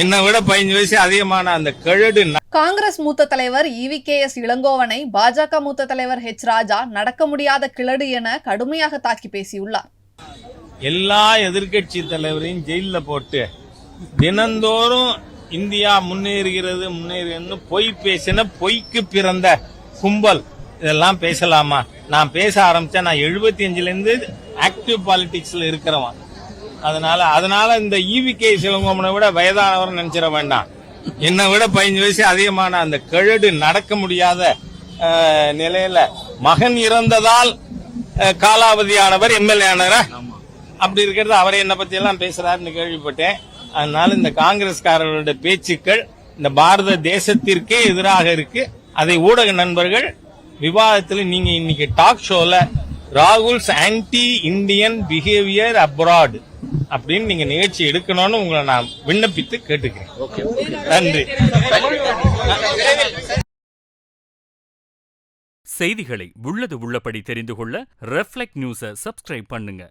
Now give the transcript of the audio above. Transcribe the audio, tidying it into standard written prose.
என்னை விட 15 வயசு அதிகமான அந்த கழடு. காங்கிரஸ் மூத்த தலைவர் EVKS இளங்கோவனை பாஜக மூத்த தலைவர் H ராஜா நடக்க முடியாத கிழடு என கடுமையாக தாக்கி பேசியுள்ளார். எல்லா எதிர்கட்சி தலைவரையும் ஜெயில போட்டு தினந்தோறும் இந்தியா முன்னேறுகிறது பொய் பேசின பொய்க்கு பிறந்த கும்பல் இதெல்லாம் பேசலாமா? நான் பேச ஆரம்பிச்சா நான் 75ல இருந்து ஆக்டிவ் பாலிடிக்ஸ்ல இருக்கிறவன். அதனால இந்த EVKS இளங்கோவனை விட வயதானவர் நினைச்சிட வேண்டாம். என்னை விட 15 வயசு அதிகமான அந்த கழடு நடக்க முடியாத நிலையில மகன் இறந்ததால் காலாவதியானவர் MLA ஆனவர அப்படி இருக்கிறது. அவரை என்ன பத்தி எல்லாம் பேசுறாருன்னு கேள்விப்பட்டேன். அதனால இந்த காங்கிரஸ்காரர்களுடைய பேச்சுக்கள் இந்த பாரத தேசத்திற்கே எதிராக இருக்கு. அதை ஊடக நண்பர்கள் விவாதத்தில் நீங்க இன்னைக்கு டாக் ஷோல Rahul's anti Indian behaviour abroad அப்படின்னு நீங்க நிகழ்ச்சி எடுக்கணும்னு உங்களை நான் விண்ணப்பித்து கேட்டுக்கிறேன். நன்றி. செய்திகளை உள்ளது உள்ளபடி தெரிந்து கொள்ள ரெஃப்ளெக்ட் நியூஸை சப்ஸ்கிரைப் பண்ணுங்க.